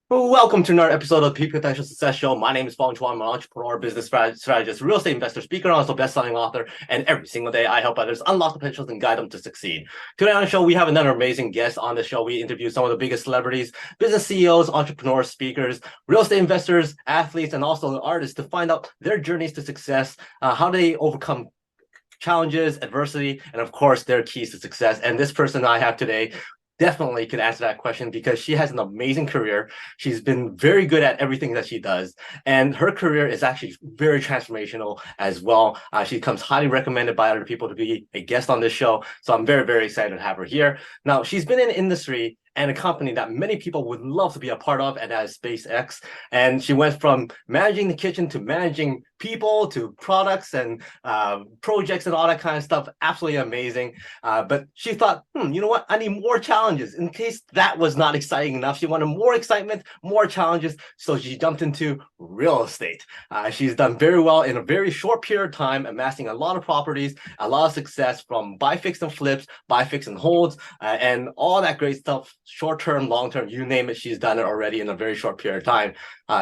Well, welcome to another episode of the Peak Potential Success Show. My name is Fong. I'm an entrepreneur, business strategist, real estate investor, speaker, and also best-selling author. And every single day, I help others unlock the potentials and guide them to succeed. Today on the show, we have another amazing guest. On the show, we interview some of the biggest celebrities, business CEOs, entrepreneurs, speakers, real estate investors, athletes, and also artists to find out their journeys to success, how they overcome challenges, adversity, and of course, their keys to success. And this person I have today definitely could answer that question because she has an amazing career. She's been very good at everything that she does. And her career is actually very transformational as well. She comes highly recommended by other people to be a guest on this show. So I'm very, very excited to have her here. Now, she's been in the industry and a company that many people would love to be a part of, and that is SpaceX. And she went from managing the kitchen to managing people to products and projects and all that kind of stuff. Absolutely amazing. But she thought, you know what? I need more challenges. In case that was not exciting enough, she wanted more excitement, more challenges. So she jumped into real estate. She's done very well in a very short period of time, amassing a lot of properties, a lot of success from buy, fix, and flips, buy, fix, and holds, and all that great stuff. Short-term, long-term, you name it, she's done it already in a very short period of time.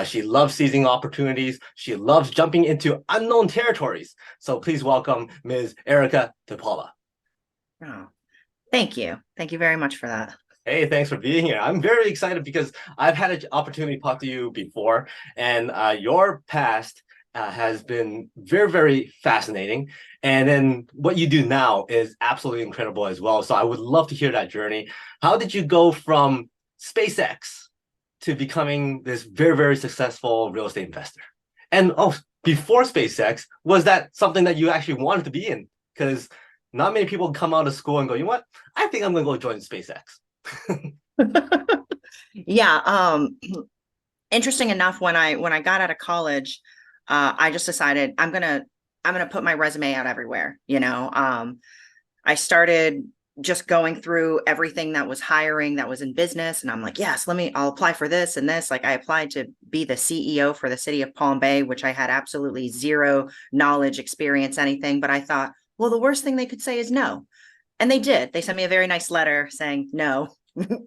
She loves seizing opportunities. She loves jumping into unknown territories. So please welcome Ms. ERICKA De PAULA. Oh, thank you. Thank you very much for that. Hey, thanks for being here. I'm very excited because I've had an opportunity to talk to you before, and your past has been very, very fascinating. And then what you do now is absolutely incredible as well. So I would love to hear that journey. How did you go from SpaceX to becoming this very, very successful real estate investor? And oh, before SpaceX, was that something that you actually wanted to be in? Because not many people come out of school and go, you know what? I think I'm going to go join SpaceX. Yeah. Interesting enough, when I got out of college, I just decided I'm gonna put my resume out everywhere. I started just going through everything that was hiring, that was in business, and I'm like, yes, I'll apply for this and this. Like, I applied to be the CEO for the city of Palm Bay, which I had absolutely zero knowledge, experience, anything. But I thought, well, the worst thing they could say is no. And they did. They sent me a very nice letter saying, no,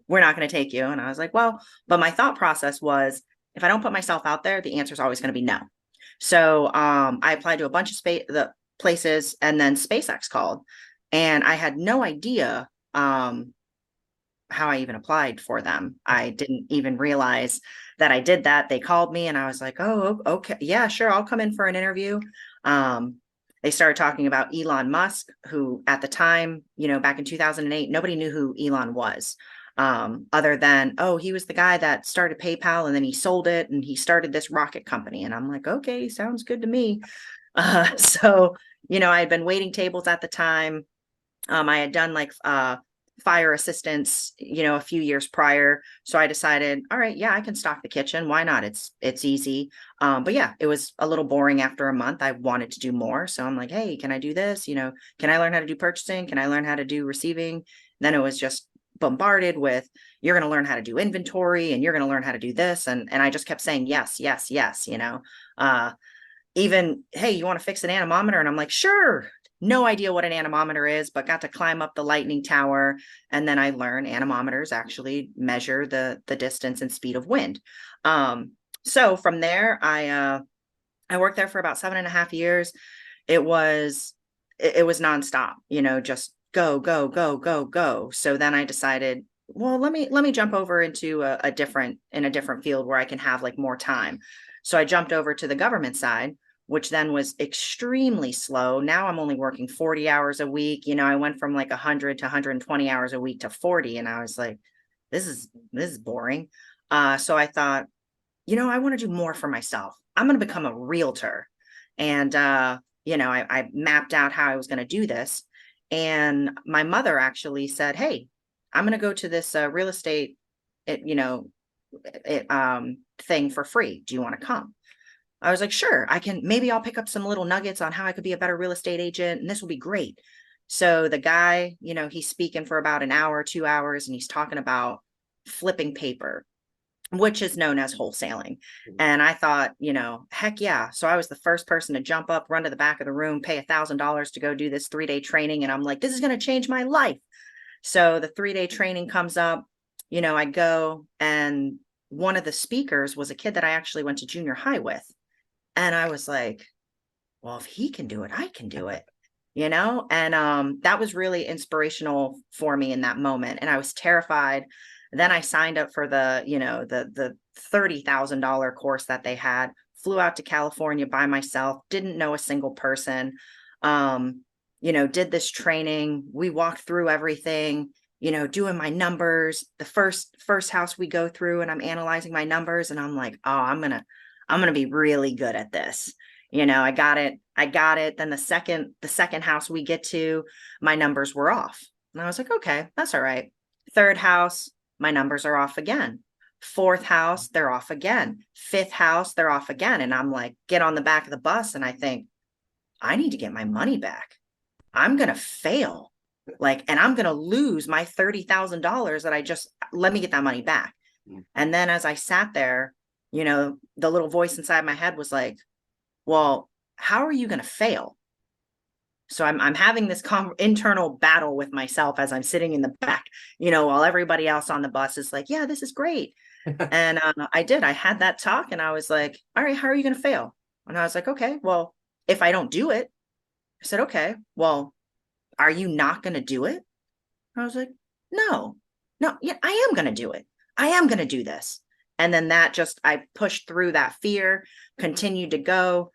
we're not going to take you. And I was like, well, but my thought process was, if I don't put myself out there, the answer is always going to be no. So I applied to a bunch of the places, and then SpaceX called, and I had no idea how I even applied for them. I didn't even realize that I did that. They called me and I was like, oh, okay, yeah, sure, I'll come in for an interview. They started talking about Elon Musk, who at the time, back in 2008, nobody knew who Elon was, other than, oh, he was the guy that started PayPal and then he sold it and he started this rocket company. And I'm like, okay, sounds good to me. So, I had been waiting tables at the time. I had done like fire assistance, a few years prior. So I decided, all right, yeah, I can stock the kitchen. Why not? It's easy. But yeah, it was a little boring after a month. I wanted to do more. So I'm like, hey, can I do this? Can I learn how to do purchasing? Can I learn how to do receiving? Then it was just bombarded with, you're going to learn how to do inventory and you're going to learn how to do this. And I just kept saying, yes, yes, yes, even, hey, you want to fix an anemometer? And I'm like, sure. No idea what an anemometer is, but got to climb up the lightning tower. And then I learned anemometers actually measure the distance and speed of wind. So from there, I worked there for about 7.5 years. It was nonstop, just go, go, go, go, go. So then I decided, well, let me jump over into a different field where I can have like more time. So I jumped over to the government side, which then was extremely slow. Now I'm only working 40 hours a week. I went from like 100 to 120 hours a week to 40. And I was like, this is boring. So I thought, I want to do more for myself. I'm going to become a realtor. And, I mapped out how I was going to do this. And my mother actually said, hey, I'm going to go to this real estate, thing for free. Do you want to come? I was like, sure, I can. Maybe I'll pick up some little nuggets on how I could be a better real estate agent, and this will be great. So the guy, he's speaking for about an hour, 2 hours, and he's talking about flipping paper, which is known as wholesaling. And I thought, heck yeah. So I was the first person to jump up, run to the back of the room, pay $1,000 to go do this 3-day training. And I'm like, this is going to change my life. So the 3-day training comes up, I go, and one of the speakers was a kid that I actually went to junior high with. And I was like, well, if he can do it, I can do it, you know? And that was really inspirational for me in that moment. And I was terrified. Then I signed up for the, you know, the $30,000 course that they had, flew out to California by myself, didn't know a single person. You know, did this training. We walked through everything, you know, doing my numbers. The first house we go through, and I'm analyzing my numbers, and I'm like, oh, I'm gonna be really good at this. You know, I got it. Then the second house we get to, my numbers were off. And I was like, okay, that's all right. Third house, my numbers are off again. Fourth house, they're off again. Fifth house, they're off again. And I'm like, get on the back of the bus, and I think, I need to get my money back. I'm going to fail. Like, and I'm going to lose my $30,000 that I just, let me get that money back. And then as I sat there, you know, the little voice inside my head was like, well, how are you going to fail? So I'm having this internal battle with myself as I'm sitting in the back, you know, while everybody else on the bus is like, yeah, this is great. And I had that talk, and I was like, all right, how are you going to fail? And I was like, okay, well, if I don't do it, I said, okay, well, are you not going to do it? I was like, no, yeah, I am going to do it. I am going to do this. And then I pushed through that fear, continued to go,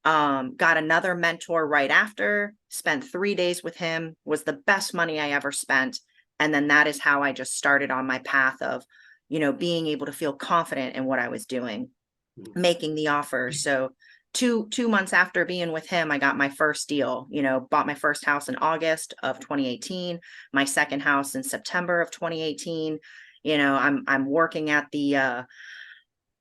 got another mentor right after, spent 3 days with him, was the best money I ever spent. And then that is how I just started on my path of, you know, being able to feel confident in what I was doing, making the offer. So two months after being with him, I got my first deal, you know, bought my first house in August of 2018, my second house in September of 2018. You know, I'm working at the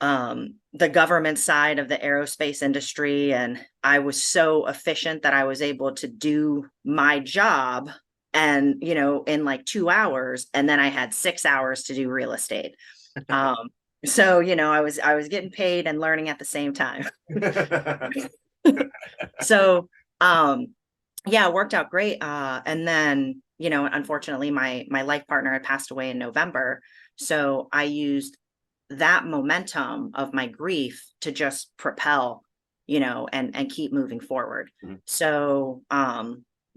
government side of the aerospace industry, and I was so efficient that I was able to do my job, and, you know, in like 2 hours, and then I had 6 hours to do real estate. So, you know, I was getting paid and learning at the same time. So, yeah, it worked out great. And then, you know, unfortunately, my life partner had passed away in November. So I used that momentum of my grief to just propel, you know, and keep moving forward. So,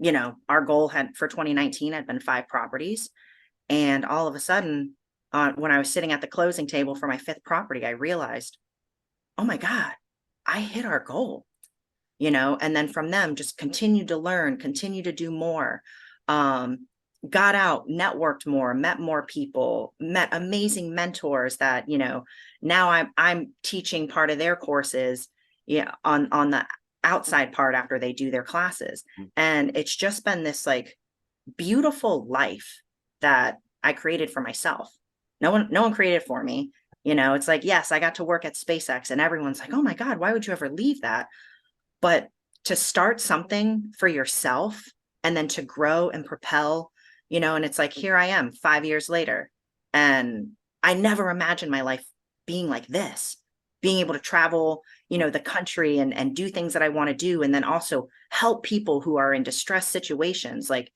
you know, our goal for 2019 had been 5 properties. And all of a sudden, when I was sitting at the closing table for my 5th property, I realized, oh my God, I hit our goal, you know. And then from them, just continued to learn, continue to do more, got out, networked more, met more people, met amazing mentors that, you know, now I'm teaching part of their courses, yeah, on the outside part after they do their classes. And it's just been this like beautiful life that I created for myself. No one created for me. You know, it's like, yes, I got to work at SpaceX, and everyone's like, oh my God, why would you ever leave that? But to start something for yourself and then to grow and propel, you know, and it's like, here I am 5 years later, and I never imagined my life being like this, being able to travel, you know, the country and do things that I want to do. And then also help people who are in distressed situations. Like,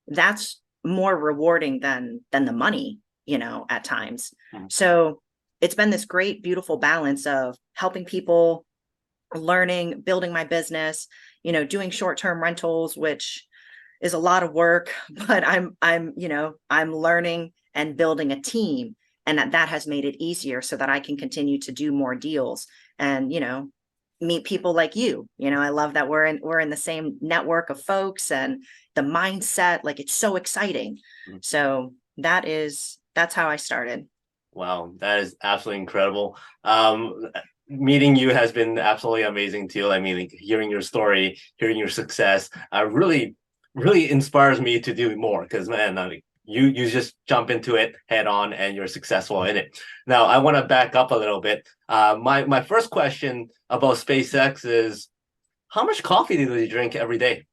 that's more rewarding than the money, you know, at times. So it's been this great, beautiful balance of helping people, learning, building my business, you know, doing short-term rentals, which is a lot of work, but I'm, you know, I'm learning and building a team, and that has made it easier so that I can continue to do more deals and, you know, meet people like you. You know, I love that we're in the same network of folks, and the mindset, like, it's so exciting. So that's how I started. Wow, that is absolutely incredible. Meeting you has been absolutely amazing too. I mean, like, hearing your story, hearing your success, really, really inspires me to do more. Because, man, I mean, you just jump into it head on, and you're successful in it. Now, I want to back up a little bit. My first question about SpaceX is, how much coffee do you drink every day?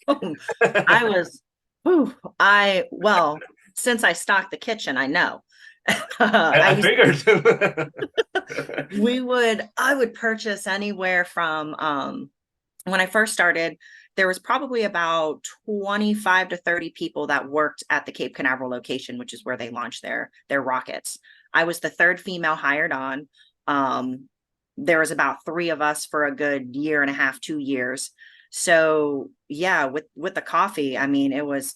I was, well, since I stocked the kitchen, I know. I figured. I would purchase anywhere from, when I first started, there was probably about 25 to 30 people that worked at the Cape Canaveral location, which is where they launched their rockets. I was the third female hired on. There was about 3 of us for a good year and a half, 2 years. So yeah, with the coffee, I mean, it was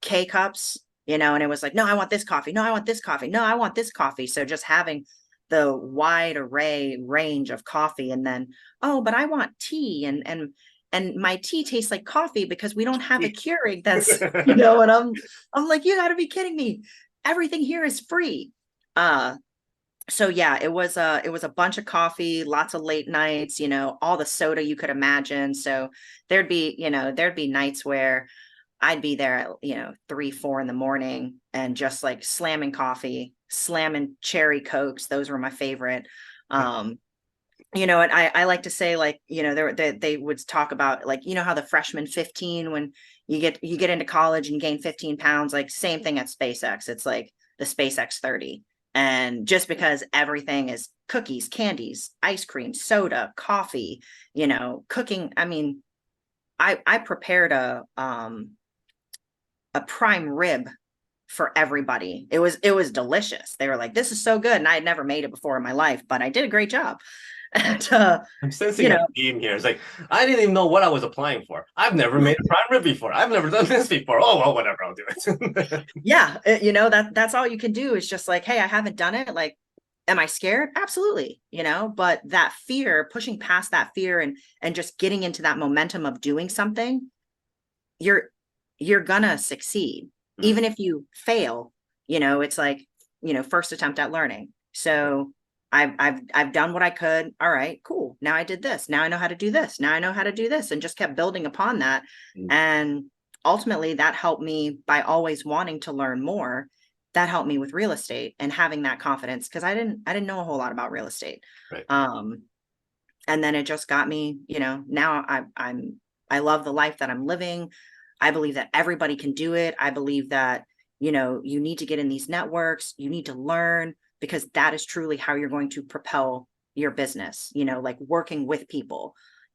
K cups, and it was like, no, I want this coffee. No, I want this coffee. No, I want this coffee. So just having the wide array range of coffee, and then, oh, but I want tea, and my tea tastes like coffee because we don't have a Keurig that's, and I'm like, you gotta be kidding me. Everything here is free. So yeah, it was a bunch of coffee, lots of late nights, all the soda you could imagine. So there'd be nights where I'd be there at, 3, 4 in the morning, and just like slamming coffee, slamming cherry Cokes. Those were my favorite. And I like to say, like, they would talk about, like, how the freshman 15, when you get into college and gain 15 pounds, like same thing at SpaceX. It's like the SpaceX 30. And just because everything is cookies, candies, ice cream, soda, coffee, cooking. I mean, I prepared a prime rib for everybody. It was delicious. They were like, this is so good. And I had never made it before in my life, but I did a great job. And I'm sensing a theme here. It's like, I didn't even know what I was applying for. I've never made a prime rib before. I've never done this before. Oh, well, whatever, I'll do it. Yeah, that's all you can do, is just like, hey, I haven't done it. Like, am I scared? Absolutely. But that fear, pushing past that fear, and just getting into that momentum of doing something, you're gonna succeed. Even if you fail, it's like, first attempt at learning. So I've done what I could. All right, cool. Now I did this. Now I know how to do this. Now I know how to do this, and just kept building upon that. And ultimately that helped me, by always wanting to learn more. That helped me with real estate and having that confidence, because I didn't know a whole lot about real estate. Right. And then it just got me, now I love the life that I'm living. I believe that everybody can do it. I believe that, you need to get in these networks, you need to learn, because that is truly how you're going to propel your business, like working with people.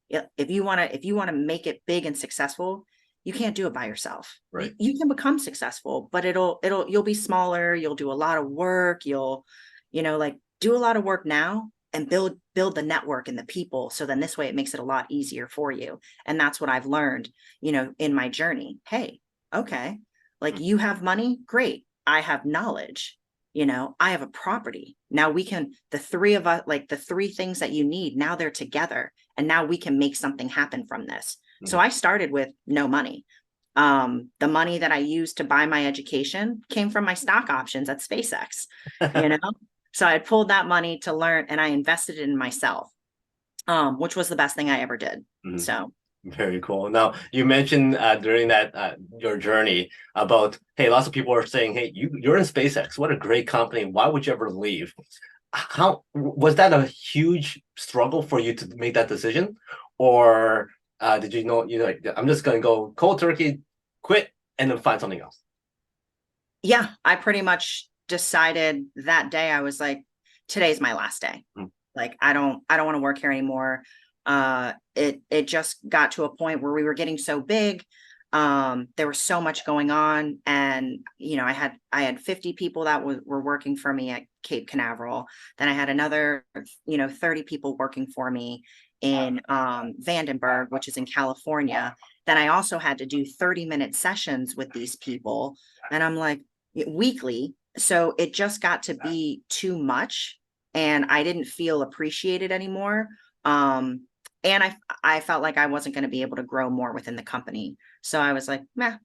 If you want to make it big and successful, you can't do it by yourself. Right. You can become successful, but you'll be smaller. You'll do a lot of work. You'll, like, do a lot of work now, and build the network and the people. So then this way it makes it a lot easier for you. And that's what I've learned, in my journey. Hey, okay. Like, you have money. Great. I have knowledge. I have a property. Now the 3 of us, like the 3 things that you need, now they're together, and now we can make something happen from this. So I started with no money. The money that I used to buy my education came from my stock options at SpaceX, So I pulled that money to learn, and I invested it in myself, which was the best thing I ever did. So. Very cool. Now, you mentioned during that your journey about, hey, lots of people are saying, hey, you're in SpaceX. What a great company. Why would you ever leave? How was that a huge struggle for you to make that decision? Or did you know, like, I'm just going to go cold turkey, quit, and then find something else? Yeah, I pretty much decided that day. I was like, today's my last day. Like, I don't want to work here anymore. It just got to a point where we were getting so big. There was so much going on, and I had 50 people that were working for me at Cape Canaveral. Then I had another 30 people working for me in Vandenberg, which is in California. Then I also had to do 30-minute sessions with these people, and I'm like, weekly. So it just got to be too much, and I didn't feel appreciated anymore. And I felt like I wasn't going to be able to grow more within the company. So I was like, meh,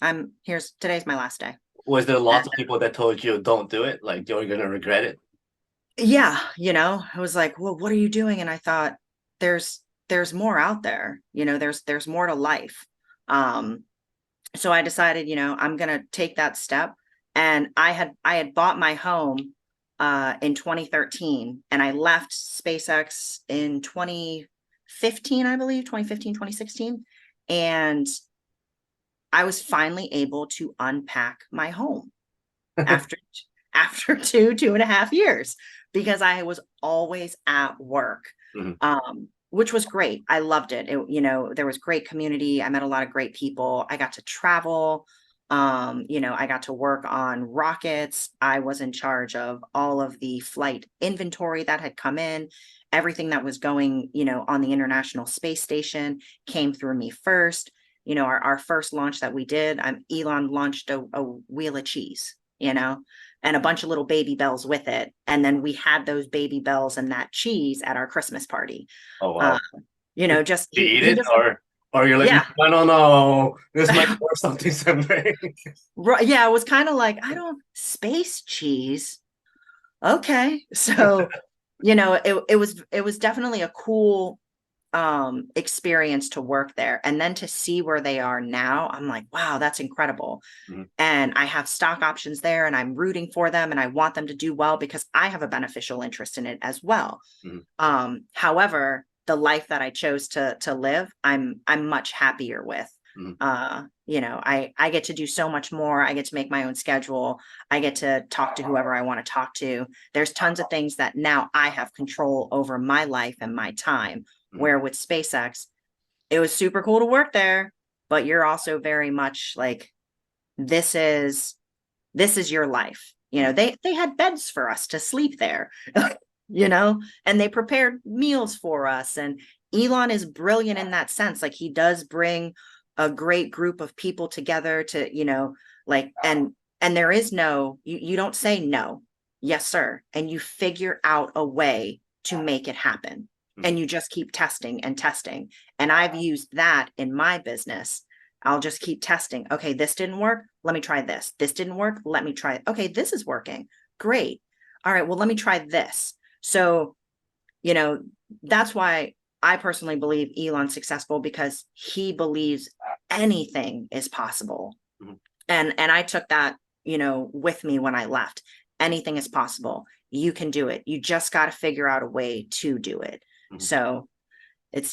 today's my last day. Was there lots of people that told you don't do it? Like, you're going to regret it? Yeah. I was like, well, what are you doing? And I thought, there's more out there, there's more to life. So I decided, I'm going to take that step. And I had bought my home in 2013, and I left SpaceX in 2015, I believe, 2015, 2016. And I was finally able to unpack my home after 2.5 years, because I was always at work, which was great. I loved it. There was great community. I met a lot of great people. I got to travel. You know, I got to work on rockets. I was in charge of all of the flight inventory that had come in. Everything that was going, you know, on the International Space Station came through me first. You know, our first launch that we did, Elon launched a wheel of cheese, you know, and a bunch of little baby bells with it. And then we had those baby bells and that cheese at our Christmas party. Oh Uh, wow. you know, just Do you eat he it, just, or you're like, yeah. no, this might be worth something someday. Right, yeah, it was kind of like, I don't space cheese. Okay. So, you know, it was definitely a cool experience to work there. And then to see where they are now, I'm like, wow, that's incredible. Mhm, And I have stock options there and I'm rooting for them and I want them to do well because I have a beneficial interest in it as well. mhm, However, the life that I chose to live, I'm much happier with. mhm, You know, I get to do so much more. I get to make my own schedule. I get to talk to whoever I want to talk to. There's tons of things that now I have control over my life and my time. mhm, Where with SpaceX, it was super cool to work there, but you're also very much like, this is this is your life. You know, mhm, they had beds for us to sleep there, you know, and they prepared meals for us. And Elon is brilliant in that sense. Like he does bring a great group of people together to, you know, like and there is no, you don't say no, yes, sir. And you figure out a way to make it happen. mhm, And you just keep testing and testing. And I've used that in my business. I'll just keep testing. Okay, this didn't work. Let me try this. This didn't work. Let me try it. Okay, this is working. Great. All right, well, let me try this. So, you know, that's why I personally believe Elon's successful because he believes anything is possible. mhm, And I took that, you know, with me when I left. Anything is possible. You can do it. You just got to figure out a way to do it. mhm. So, it was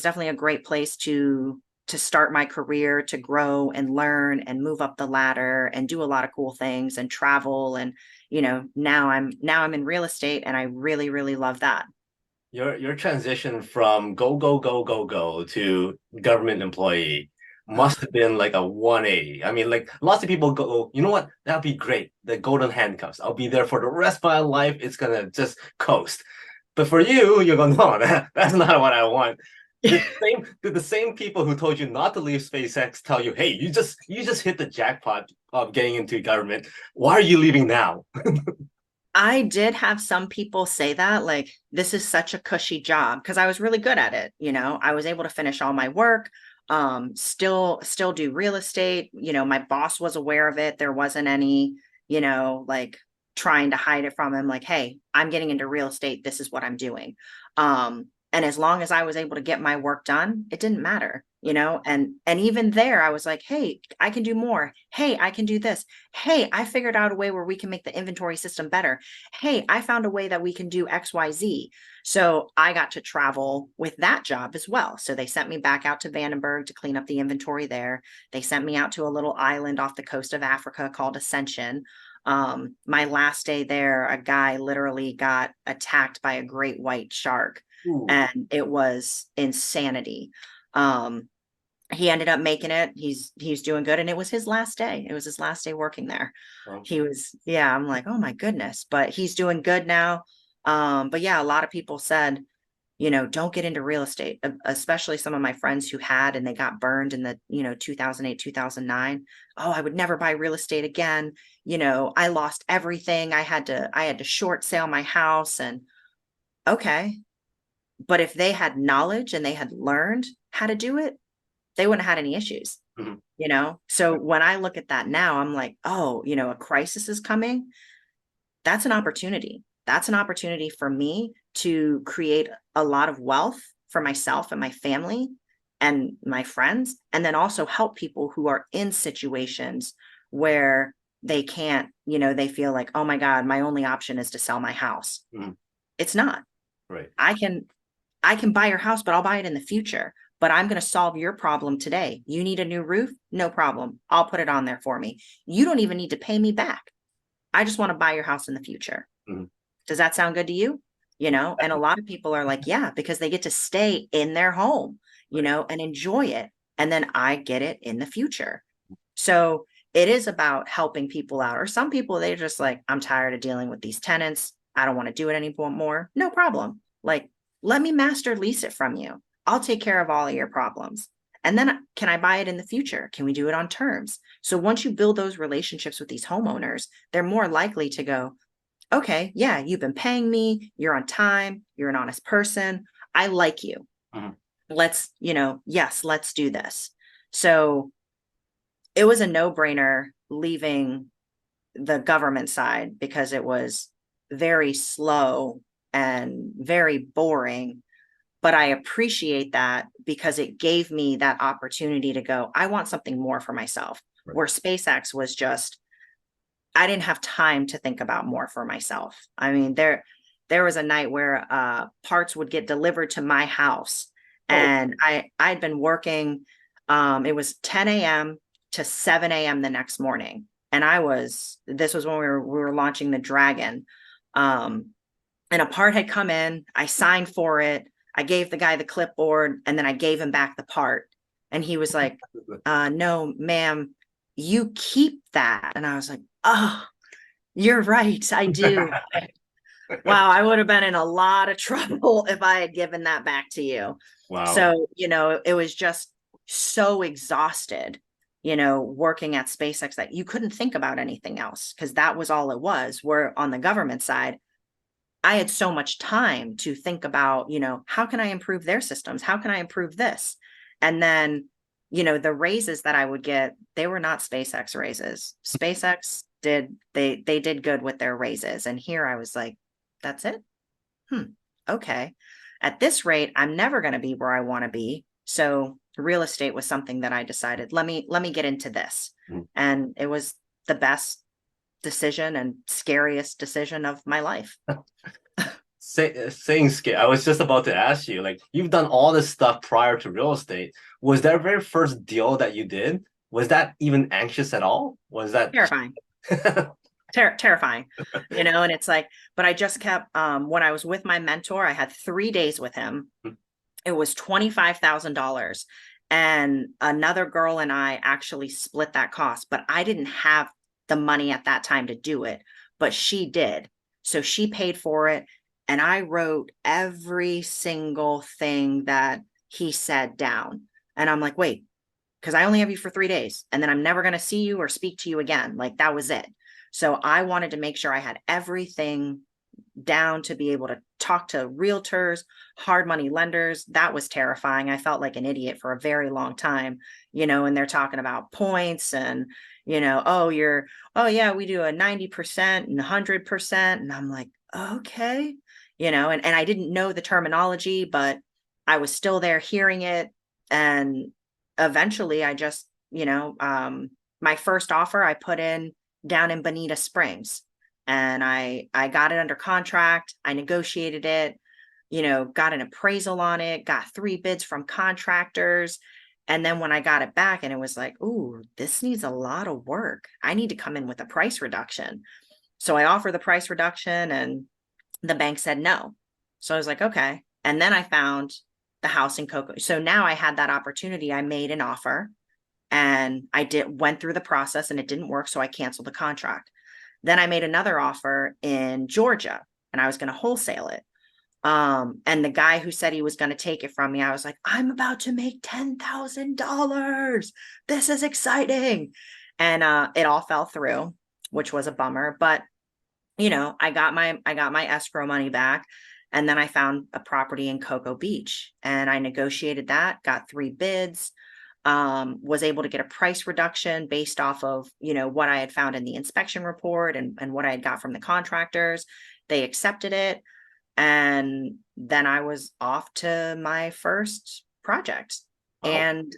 definitely a great place to start my career, to grow and learn and move up the ladder and do a lot of cool things and travel. And you know, now I'm in real estate and I really really love that. Your transition from go to government employee must have been like a 180. I mean, like lots of people go, you know what? That'd be great. The golden handcuffs. I'll be there for the rest of my life. It's gonna just coast. But for you, you're going, no, that's not what I want. Did the same people who told you not to leave SpaceX tell you, hey, you just hit the jackpot of getting into government. Why are you leaving now? I did have some people say that, like, this is such a cushy job because I was really good at it. You know, I was able to finish all my work, still do real estate. You know, my boss was aware of it. There wasn't any, you know, like trying to hide it from him, like, hey, I'm getting into real estate. This is what I'm doing. And as long as I was able to get my work done, it didn't matter, you know, and even there, I was like, hey, I can do more. Hey, I can do this. Hey, I figured out a way where we can make the inventory system better. Hey, I found a way that we can do XYZ. So I got to travel with that job as well. So they sent me back out to Vandenberg to clean up the inventory there. They sent me out to a little island off the coast of Africa called Ascension. My last day there, a guy literally got attacked by a great white shark, Ooh, and it was insanity. Um, he ended up making it. He's doing good, and it was his last day. It was his last day working there. well, He was, yeah, I'm like, oh my goodness, but he's doing good now. But yeah, a lot of people said, you know, don't get into real estate, especially some of my friends who had and they got burned in the, you know, 2008, 2009. Oh, I would never buy real estate again. You know, I lost everything. I had to short sale my house. And okay, but if they had knowledge and they had learned how to do it, they wouldn't have had any issues, mhm, you know? So when I look at that now, I'm like, oh, you know, a crisis is coming. That's an opportunity. That's an opportunity for me to create a lot of wealth for myself and my family and my friends, and then also help people who are in situations where they can't, you know, they feel like, oh my God, my only option is to sell my house. mhm, It's not. right. I can I can buy your house, but I'll buy it in the future. But I'm going to solve your problem today. You need a new roof? No problem. I'll put it on there for me. You don't even need to pay me back. I just want to buy your house in the future. Mhm. Does that sound good to you? You know, and a lot of people are like, yeah, because they get to stay in their home, you Right. know, and enjoy it. And then I get it in the future. So it is about helping people out. Or some people, they're just like, I'm tired of dealing with these tenants. I don't want to do it anymore. No problem. Like, let me master lease it from you. I'll take care of all of your problems. And then can I buy it in the future? Can we do it on terms? So once you build those relationships with these homeowners, they're more likely to go, okay, yeah, you've been paying me. You're on time. You're an honest person. I like you. Mhm. Let's, yes, let's do this. So it was a no-brainer leaving the government side because it was very slow and very boring. But I appreciate that because it gave me that opportunity to go, I want something more for myself. Right. Where SpaceX was just, I didn't have time to think about more for myself. I mean, there was a night where parts would get delivered to my house, and I'd been working. It was 10 a.m. to 7 a.m. the next morning, and this was when we were launching the Dragon, and a part had come in. I signed for it. I gave the guy the clipboard, and then I gave him back the part, and he was like, "No, ma'am, you keep that." And I was like, "Oh, you're right. I do." Wow, I would have been in a lot of trouble if I had given that back to you. Wow. So, it was just so exhausted, working at SpaceX that you couldn't think about anything else because that was all it was. Where on the government side, I had so much time to think about, how can I improve their systems? How can I improve this? And then, the raises that I would get, they were not SpaceX raises. SpaceX they did good with their raises. And here I was like, that's it. Okay. At this rate, I'm never going to be where I want to be. So real estate was something that I decided, let me get into this. And it was the best decision and scariest decision of my life. Saying scary, I was just about to ask you, like, you've done all this stuff prior to real estate. Was that very first deal that you did, was that even anxious at all? Was that terrifying? Terrifying, and it's like, but I just kept, when I was with my mentor, I had 3 days with him. It was $25,000. And another girl and I actually split that cost, but I didn't have the money at that time to do it, but she did. So she paid for it. And I wrote every single thing that he said down. And I'm like, wait, because I only have you for 3 days and then I'm never going to see you or speak to you again. Like that was it. So I wanted to make sure I had everything down to be able to talk to realtors, hard money lenders. That was terrifying. I felt like an idiot for a very long time, and they're talking about points and, oh yeah, we do a 90% and 100%. And I'm like, okay, and I didn't know the terminology, but I was still there hearing it. And eventually I just, my first offer I put in down in Bonita Springs. And I got it under contract. I negotiated it, got an appraisal on it, got 3 bids from contractors. And then when I got it back and it was like, ooh, this needs a lot of work. I need to come in with a price reduction. So I offered the price reduction and the bank said no. So I was like, okay. And then I found the house in Cocoa. So now I had that opportunity. I made an offer and went through the process and it didn't work. So I canceled the contract. Then I made another offer in Georgia and I was going to wholesale it. And the guy who said he was going to take it from me, I was like, I'm about to make $10,000. This is exciting. And it all fell through, which was a bummer. But, I got my escrow money back. And then I found a property in Cocoa Beach and I negotiated that, got 3 bids. Was able to get a price reduction based off of, what I had found in the inspection report and what I had got from the contractors. They accepted it. And then I was off to my first project. Wow. And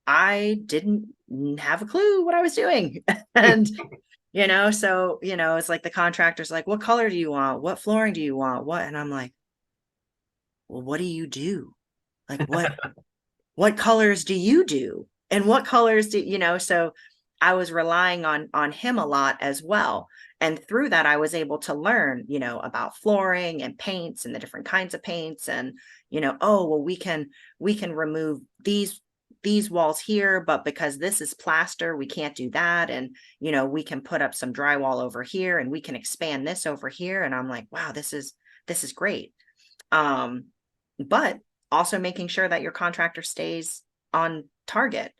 I didn't have a clue what I was doing. And, so, it's like the contractor's like, what color do you want? What flooring do you want? What? And I'm like, well, what do you do? Like, what colors do you do? And what colors do, so I was relying on him a lot as well. And through that, I was able to learn, about flooring and paints and the different kinds of paints and, oh, well, we can remove these these walls here, but because this is plaster, we can't do that. And, we can put up some drywall over here and we can expand this over here. And I'm like, wow, this is great. But also making sure that your contractor stays on target.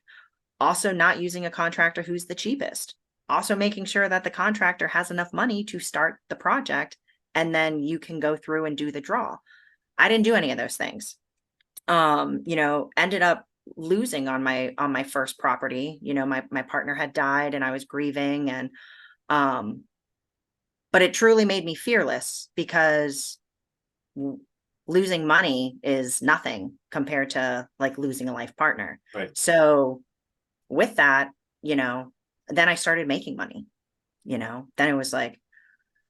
Also not using a contractor who's the cheapest. Also making sure that the contractor has enough money to start the project, and then you can go through and do the draw. I didn't do any of those things. Ended up losing on my first property. My partner had died and I was grieving, and but it truly made me fearless, because losing money is nothing compared to like losing a life partner. Right. So with that, then I started making money. Then it was like,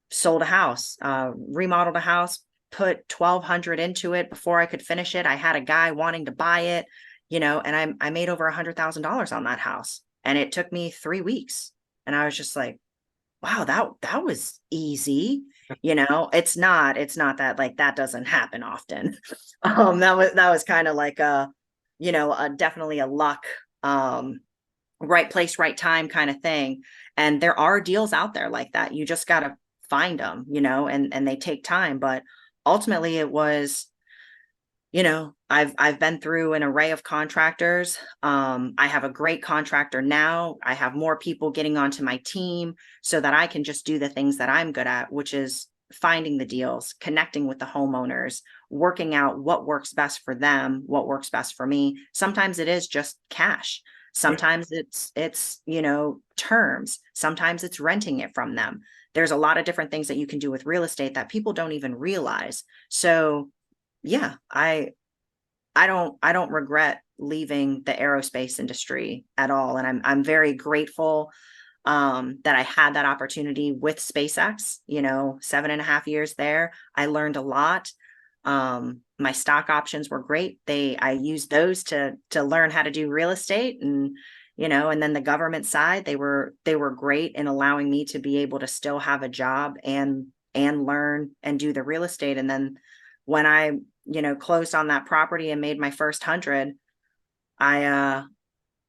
sold a house, remodeled a house, put 1,200 into it before I could finish it. I had a guy wanting to buy it, and I made over $100,000 on that house, and it took me 3 weeks. And I was just like, wow, that was easy. It's not that, like, that doesn't happen often. That was kind of like definitely a luck, right place, right time kind of thing. And there are deals out there like that. You just got to find them, and they take time. But ultimately it was, I've been through an array of contractors. I have a great contractor now. I have more people getting onto my team so that I can just do the things that I'm good at, which is finding the deals, connecting with the homeowners, working out what works best for them, what works best for me. Sometimes it is just cash. Sometimes it's terms. Sometimes it's renting it from them. There's a lot of different things that you can do with real estate that people don't even realize. So yeah, I don't regret leaving the aerospace industry at all. And I'm very grateful that I had that opportunity with SpaceX, 7.5 years there. I learned a lot. My stock options were great. I used those to learn how to do real estate, and and then the government side, they were great in allowing me to be able to still have a job and learn and do the real estate. And then when I closed on that property and made my first 100,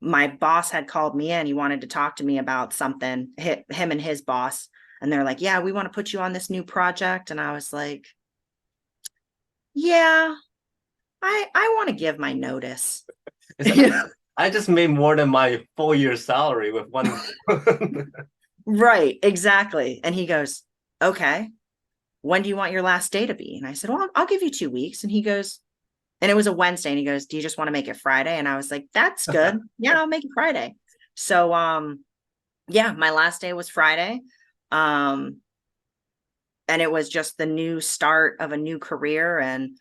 my boss had called me in. He wanted to talk to me about something, him and his boss, and they're like, yeah, we want to put you on this new project. And I was like, yeah, I want to give my notice. I just made more than my full year salary with one. Right, exactly. And he goes, okay, when do you want your last day to be? And I said, well, I'll give you 2 weeks. And he goes, and it was a Wednesday, and he goes, do you just want to make it Friday? And I was like, that's good. Yeah, I'll make it Friday. So, yeah, my last day was Friday. And it was just the new start of a new career. And,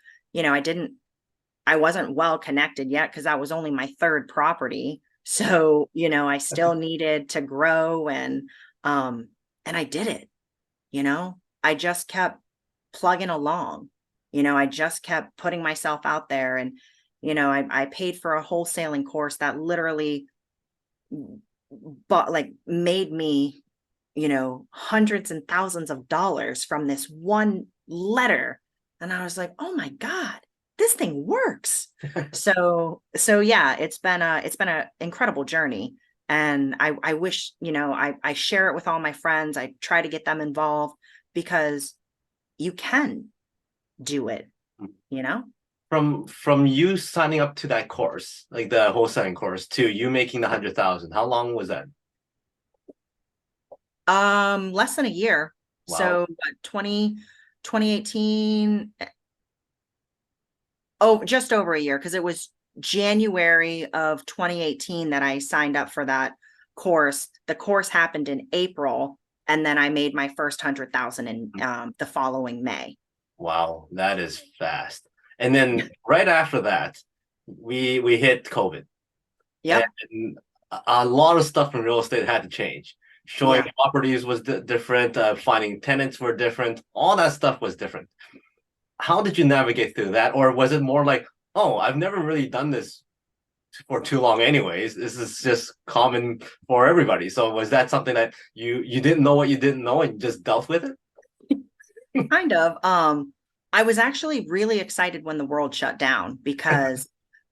I wasn't well connected yet, because that was only my third property. So, I still needed to grow, and I did it. I just kept plugging along. I just kept putting myself out there, and, I paid for a wholesaling course that literally made me, hundreds and thousands of dollars from this one letter. And I was like, oh my God, this thing works. So yeah, it's been an incredible journey. And I wish, I share it with all my friends. I try to get them involved, because you can do it, From you signing up to that course, like the wholesaling course, to you making the 100,000, how long was that? Less than a year. Wow. So 2018. Oh, just over a year, because it was January of 2018 that I signed up for that course. The course happened in April, and then I made my first 100,000 in the following May. Wow, that is fast. And then right after that, we hit COVID. Yeah, and a lot of stuff in real estate had to change. Showing properties was different. Finding tenants were different. All that stuff was different. How did you navigate through that? Or was it more like, oh, I've never really done this for too long anyways. This is just common for everybody. So was that something that you didn't know what you didn't know and you just dealt with it? Kind of. I was actually really excited when the world shut down, because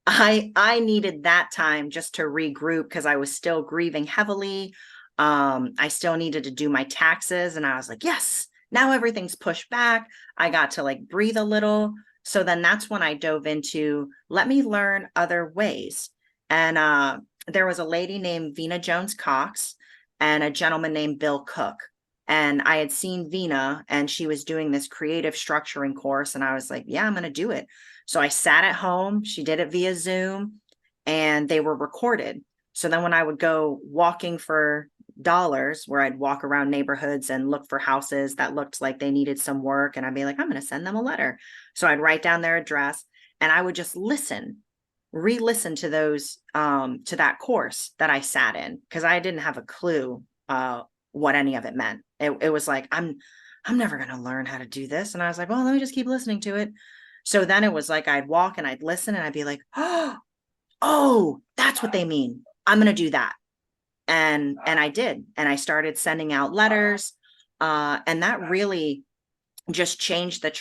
I needed that time just to regroup because I was still grieving heavily. I still needed to do my taxes, and I was like, yes, now everything's pushed back. I got to like breathe a little. So then that's when I dove into, let me learn other ways. And there was a lady named Vina Jones Cox and a gentleman named Bill Cook. And I had seen Vina, and she was doing this creative structuring course. And I was like, yeah, I'm going to do it. So I sat at home. She did it via Zoom, and they were recorded. So then when I would go walking for dollars, where I'd walk around neighborhoods and look for houses that looked like they needed some work, and I'd be like, I'm going to send them a letter. So I'd write down their address, and I would just re-listen to those, to that course that I sat in, because I didn't have a clue what any of it meant. It was like, I'm never going to learn how to do this. And I was like, well, let me just keep listening to it. So then it was like, I'd walk and I'd listen and I'd be like, oh, that's what they mean. I'm going to do that. And I did. And I started sending out letters. And that really just changed the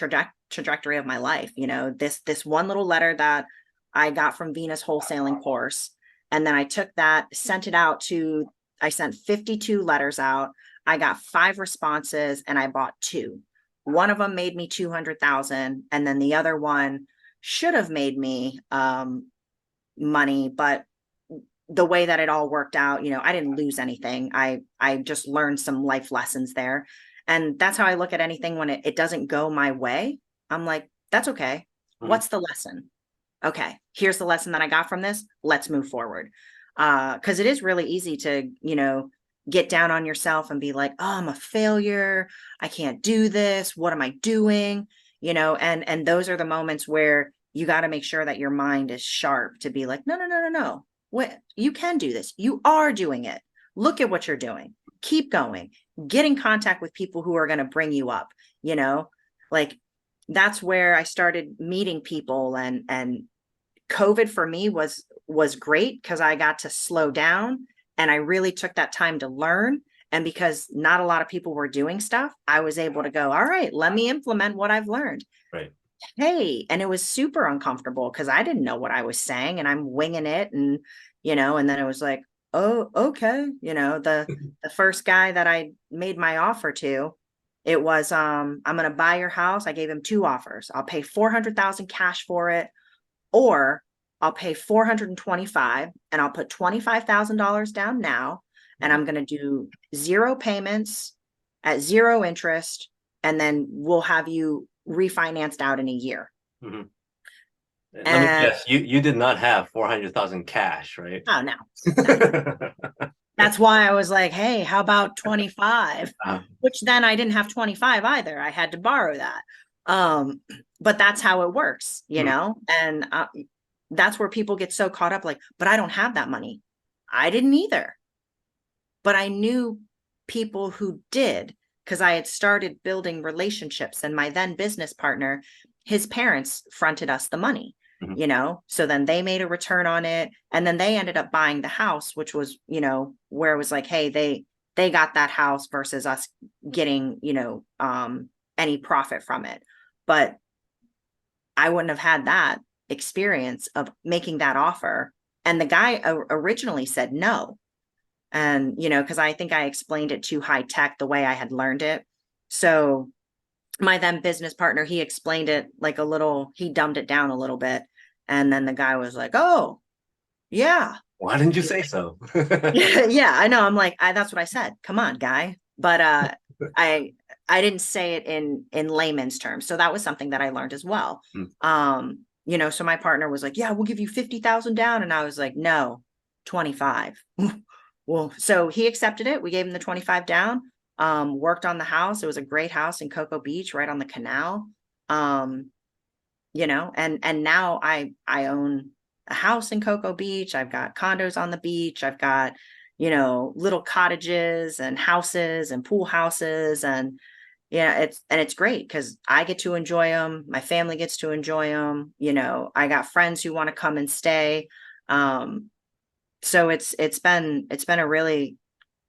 trajectory of my life. You know, this one little letter that I got from Venus wholesaling course. And then I took that, sent it out to, I sent 52 letters out. I got 5 responses, and I bought 2. One of them made me 200,000. And then the other one should have made me money, but the way that it all worked out, you know, I didn't lose anything. I just learned some life lessons there. And that's how I look at anything when it doesn't go my way. I'm like, that's okay. What's the lesson? Okay, here's the lesson that I got from this. Let's move forward. Because it is really easy to, you know, get down on yourself and be like, oh, I'm a failure. I can't do this. What am I doing? You know, and those are the moments where you got to make sure that your mind is sharp to be like, no. What, you can do this. You are doing it. Look at what you're doing. Keep going. Get in contact with people who are going to bring you up, you know, like that's where I started meeting people, and COVID for me was great because I got to slow down, and I really took that time to learn. And because not a lot of people were doing stuff, I was able to go, all right, let me implement what I've learned. Right. Hey, and it was super uncomfortable because I didn't know what I was saying, and I'm winging it. And, you know, and then it was like, oh, okay. You know, the first guy that I made my offer to, it was, I'm going to buy your house. I gave him 2 offers. I'll pay 400,000 cash for it, or I'll pay 425 and I'll put $25,000 down now. And I'm going to do 0 payments at 0 interest. And then we'll have you refinanced out in a year. Mm-hmm. Let me guess, you did not have 400,000 cash, right? Oh, no. That's why I was like, hey, how about 25? Which then I didn't have 25 either. I had to borrow that. But that's how it works, you know? And that's where people get so caught up, like, but I don't have that money. I didn't either. But I knew people who did, because I had started building relationships, and my then business partner, his parents fronted us the money. You know, so then they made a return on it, and then they ended up buying the house, which was, you know, where it was like, hey, they got that house versus us getting, you know, any profit from it. But I wouldn't have had that experience of making that offer. And the guy originally said no. And, you know, because I think I explained it too high tech the way I had learned it. So my then business partner, he explained it like a little, he dumbed it down a little bit. And then the guy was like, oh, yeah. Why didn't you say so? Yeah, I know. I'm like, that's what I said. Come on, guy. But I didn't say it in layman's terms. So that was something that I learned as well. You know, so my partner was like, yeah, we'll give you 50,000 down. And I was like, no, 25. Well, so he accepted it. We gave him the 25 down. Worked on the house. It was a great house in Cocoa Beach, right on the canal. You know, and now I own a house in Cocoa Beach. I've got condos on the beach. I've got, you know, little cottages and houses and pool houses, and yeah, it's great because I get to enjoy them. My family gets to enjoy them. You know, I got friends who want to come and stay. So it's been a really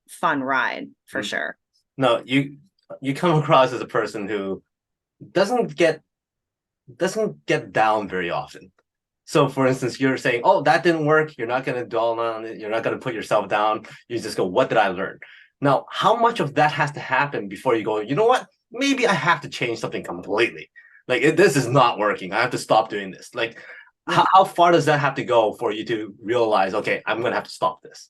fun ride for sure. No, you come across as a person who doesn't get down very often. So for instance, you're saying, oh, that didn't work. You're not going to dwell on it. You're not going to put yourself down. You just go, what did I learn? Now, how much of that has to happen before you go, you know what? Maybe I have to change something completely. Like this is not working. I have to stop doing this. Like Yeah. how far does that have to go for you to realize, okay, I'm going to have to stop this?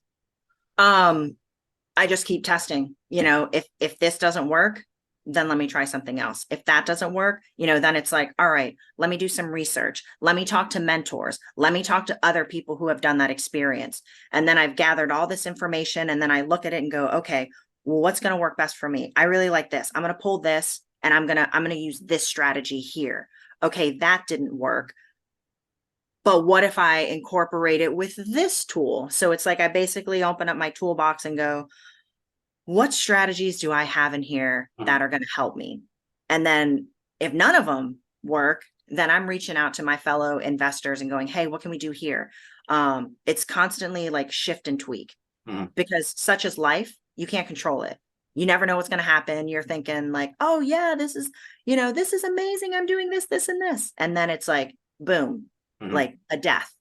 I just keep testing, if this doesn't work, then let me try something else. If that doesn't work, then it's like, all right, let me do some research. Let me talk to mentors. Let me talk to other people who have done that experience. And then I've gathered all this information and then I look at it and go, okay, well, what's going to work best for me? I really like this. I'm going to pull this and I'm going to use this strategy here. Okay, that didn't work. But what if I incorporate it with this tool? So it's like I basically open up my toolbox and go, what strategies do I have in here that are going to help me? And then if none of them work, then I'm reaching out to my fellow investors and going, hey, what can we do here? It's constantly like shift and tweak because such is life. You can't control it. You never know what's going to happen. You're thinking like, oh yeah, this is amazing. I'm doing this, this, and this. And then it's like, boom, like a death.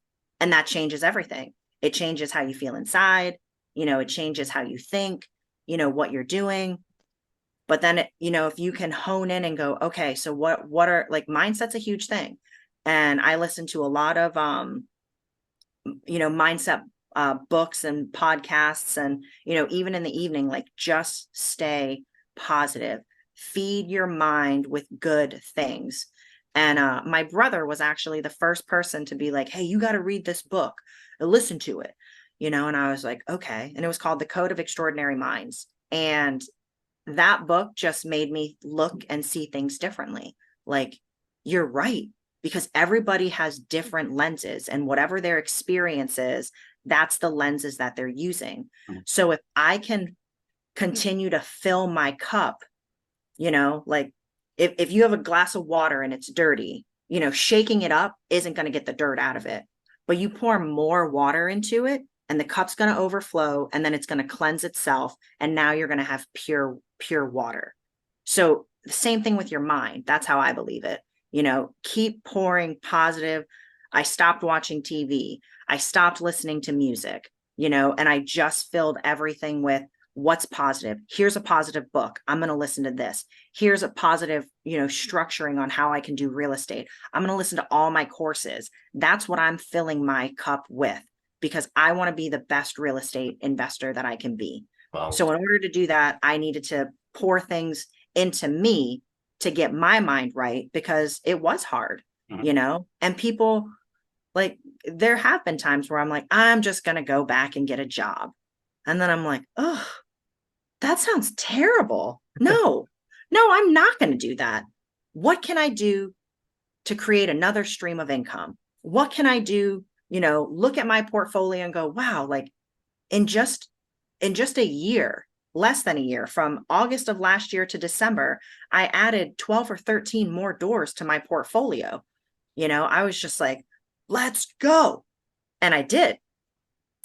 And that changes everything. It changes how you feel inside. It changes how you think, what you're doing. But then, if you can hone in and go, okay, so what are like mindset's a huge thing. And I listen to a lot of, mindset books and podcasts and, even in the evening, like just stay positive, feed your mind with good things. And my brother was actually the first person to be like, hey, you got to read this book, listen to it, and I was like, okay. And it was called The Code of Extraordinary Minds. And that book just made me look and see things differently. Like, you're right, because everybody has different lenses and whatever their experience is, that's the lenses that they're using. So if I can continue to fill my cup, like if you have a glass of water and it's dirty, shaking it up isn't going to get the dirt out of it, but you pour more water into it and the cup's going to overflow and then it's going to cleanse itself. And now you're going to have pure water. So the same thing with your mind. That's how I believe it. Keep pouring positive. I stopped watching TV. I stopped listening to music, and I just filled everything with what's positive. Here's a positive book. I'm going to listen to this. Here's a positive, structuring on how I can do real estate. I'm going to listen to all my courses. That's what I'm filling my cup with because I want to be the best real estate investor that I can be. Wow. So in order to do that, I needed to pour things into me to get my mind right because it was hard, and people like, there have been times where I'm like, I'm just going to go back and get a job. And then I'm like, oh, that sounds terrible. No, I'm not going to do that. What can I do to create another stream of income? What can I do? Look at my portfolio and go, wow, like in just a year, less than a year, from August of last year to December, I added 12 or 13 more doors to my portfolio. I was just like, let's go. And I did.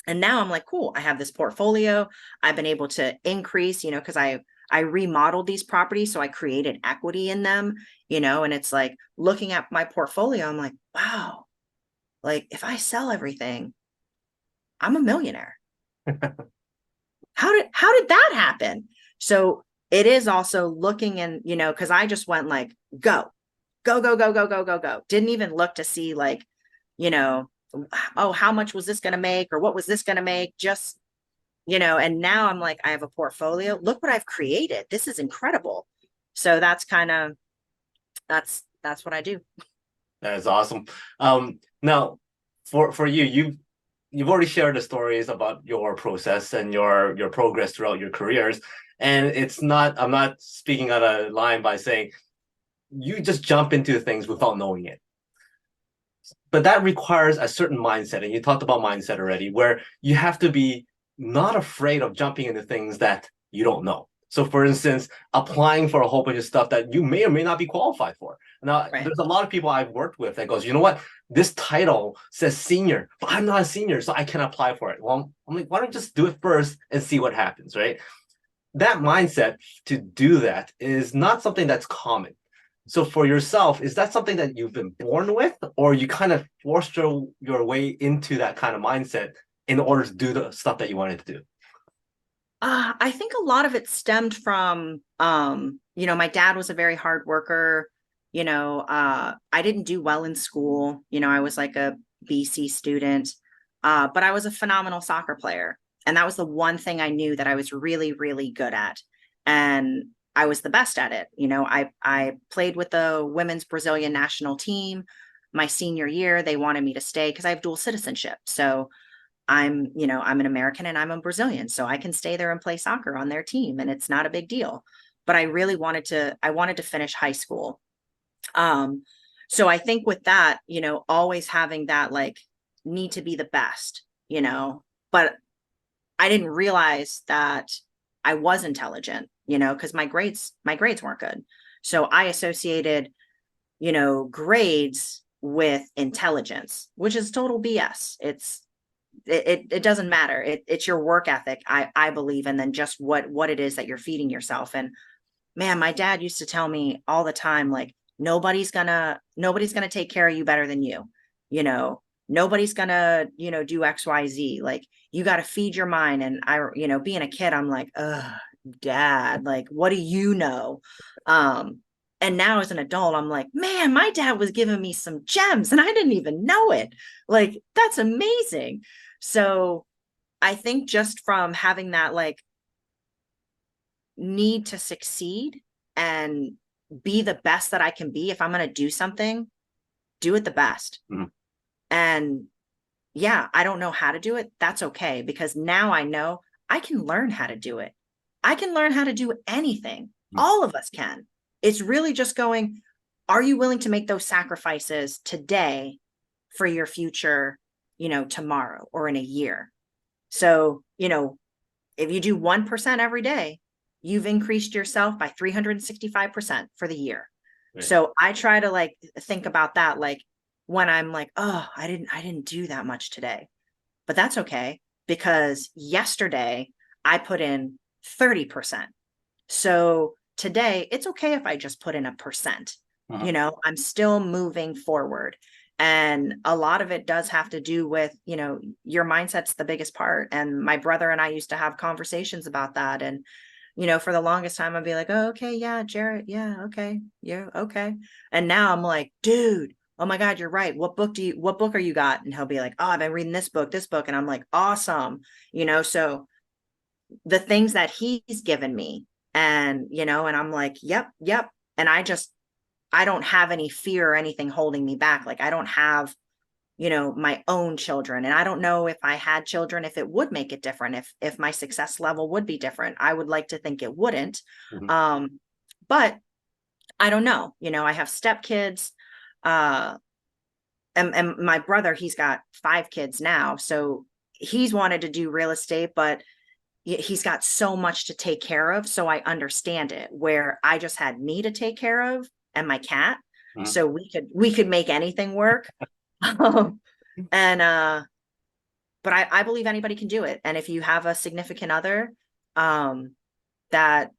And now I'm like, cool, I have this portfolio. I've been able to increase, because I remodeled these properties. So I created equity in them, and it's like looking at my portfolio, I'm like, wow, like if I sell everything, I'm a millionaire. How did that happen? So it is also looking and, because I just went like, go. Didn't even look to see like, oh, how much was this going to make or what was this going to make? Just, and now I'm like, I have a portfolio. Look what I've created. This is incredible. So that's kind of, that's what I do. That is awesome. Now for you've already shared the stories about your process and your progress throughout your careers. And I'm not speaking out of line by saying you just jump into things without knowing it. But that requires a certain mindset. And you talked about mindset already, where you have to be not afraid of jumping into things that you don't know. So for instance, applying for a whole bunch of stuff that you may or may not be qualified for. Now, There's a lot of people I've worked with that goes, you know what? This title says senior, but I'm not a senior, so I can't apply for it. Well, I'm like, why don't you just do it first and see what happens, right? That mindset to do that is not something that's common. So for yourself, is that something that you've been born with, or you kind of forced your way into that kind of mindset in order to do the stuff that you wanted to do? I think a lot of it stemmed from, my dad was a very hard worker. I didn't do well in school. I was like a BC student, but I was a phenomenal soccer player. And that was the one thing I knew that I was really, really good at. And I was the best at it. I played with the women's Brazilian national team. My senior year, they wanted me to stay because I have dual citizenship. So I'm an American and I'm a Brazilian, so I can stay there and play soccer on their team, and it's not a big deal. But I wanted to finish high school. Um, so I think with that, always having that like need to be the best, but I didn't realize that I was intelligent, because my grades weren't good. So I associated, grades with intelligence, which is total BS. It doesn't matter. It's your work ethic, I believe, and then just what it is that you're feeding yourself. And man, my dad used to tell me all the time, like, nobody's gonna take care of you better than you. You know, nobody's gonna, do XYZ. Like, you got to feed your mind. And being a kid, I'm like, dad, like, what do you know? And now as an adult, I'm like, man, my dad was giving me some gems and I didn't even know it. Like, that's amazing. So I think just from having that like need to succeed and be the best that I can be, if I'm going to do something, do it the best. Mhm. And yeah, I don't know how to do it. That's okay, because now I know I can learn how to do it. I can learn how to do anything. Mhm. All of us can. It's really just going, are you willing to make those sacrifices today for your future, tomorrow or in a year? So, if you do 1% every day, you've increased yourself by 365% for the year. Right. So I try to like think about that, like when I'm like, oh, I didn't do that much today, but that's okay, because yesterday I put in 30%. So today it's okay if I just put in 1%. I'm still moving forward. And a lot of it does have to do with, your mindset's the biggest part. And my brother and I used to have conversations about that. And, for the longest time, I'd be like, oh, okay, yeah, Jarrett, yeah, okay, yeah, okay. And now I'm like, dude, oh my God, you're right. What book are you got? And he'll be like, oh, I've been reading this book. And I'm like, awesome. So the things that he's given me, and, and I'm like, yep, yep. And I don't have any fear or anything holding me back. Like, I don't have, my own children. And I don't know if I had children, if it would make it different, if my success level would be different. I would like to think it wouldn't. Mhm. But I don't know. I have stepkids. Uh, and my brother, he's got 5 kids now. So he's wanted to do real estate, but he's got so much to take care of. So I understand it, where I just had me to take care of and my cat. Mhm. So we could make anything work. Um, and but I believe anybody can do it. And if you have a significant other um that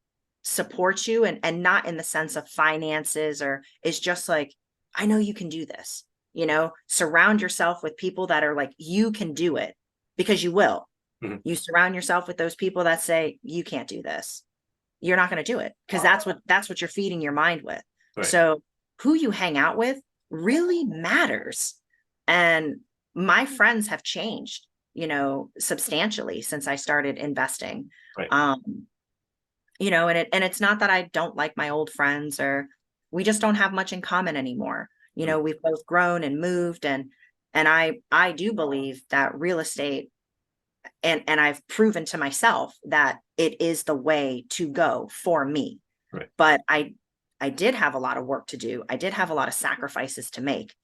supports you, and not in the sense of finances, or is just like, I know you can do this, surround yourself with people that are like, you can do it, because you will. Mhm. You surround yourself with those people that say you can't do this, you're not going to do it, because that's what you're feeding your mind with. Right. So who you hang out with really matters. And my friends have changed, substantially since I started investing. Right. And it's not that I don't like my old friends, or we just don't have much in common anymore. Mhm. We've both grown and moved, and I do believe that real estate, and I've proven to myself that it is the way to go for me. Right. But I did have a lot of work to do. I did have a lot of sacrifices to make,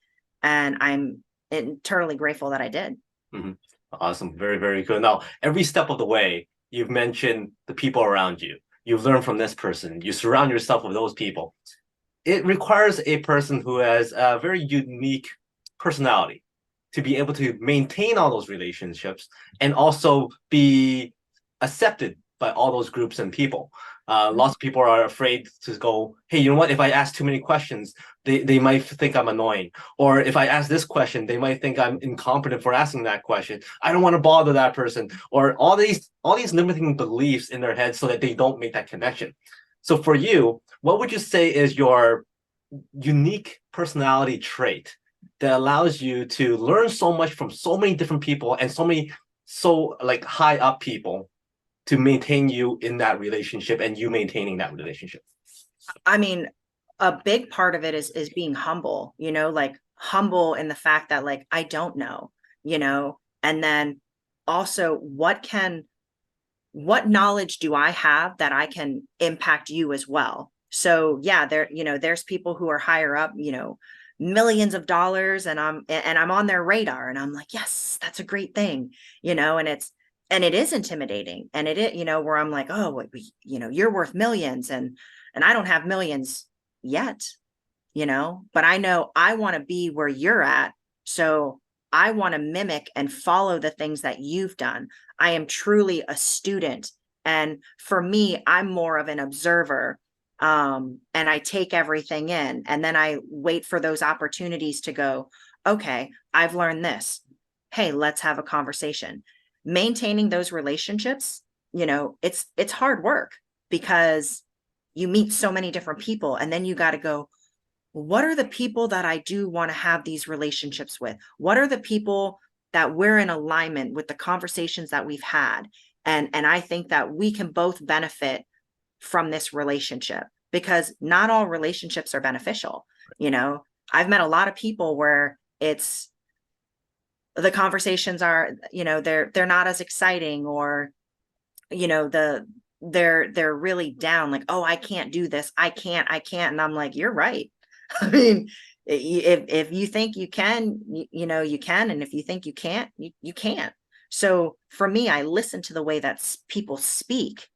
and I'm eternally grateful that I did. Mhm. Awesome. Very, very good. Now, every step of the way, you've mentioned the people around you. You've learned from this person. You surround yourself with those people. It requires a person who has a very unique personality to be able to maintain all those relationships and also be accepted by all those groups and people. Lots of people are afraid to go, hey, you know what? If I ask too many questions, they might think I'm annoying. Or if I ask this question, they might think I'm incompetent for asking that question. I don't want to bother that person. Or all these limiting beliefs in their head so that they don't make that connection. So for you, what would you say is your unique personality trait that allows you to learn so much from so many different people and so like high up people to maintain you in that relationship and you maintaining that relationship? I mean, a big part of it is being humble, like humble in the fact that like I don't know, and then also what knowledge do I have that I can impact you as well? So yeah, there's people who are higher up, millions of dollars, and I'm on their radar, and I'm like, yes, that's a great thing, and it is intimidating, and where I'm like, oh, you're worth millions, and I don't have millions yet, but I know I want to be where you're at. So I want to mimic and follow the things that you've done. I am truly a student. And for me, I'm more of an observer. And I take everything in, and then I wait for those opportunities to go, okay, I've learned this. Hey, let's have a conversation. Maintaining those relationships, it's hard work because you meet so many different people, and then you got to go, what are the people that I do want to have these relationships with? What are the people that we're in alignment with the conversations that we've had? And I think that we can both benefit from this relationship, because not all relationships are beneficial. I've met a lot of people where it's the conversations are, they're not as exciting, or, they're really down, like, oh, I can't do this. I can't. And I'm like, you're right. I mean, if you think you can, you can. And if you think you can't, you can't. So for me, I listen to the way that people speak.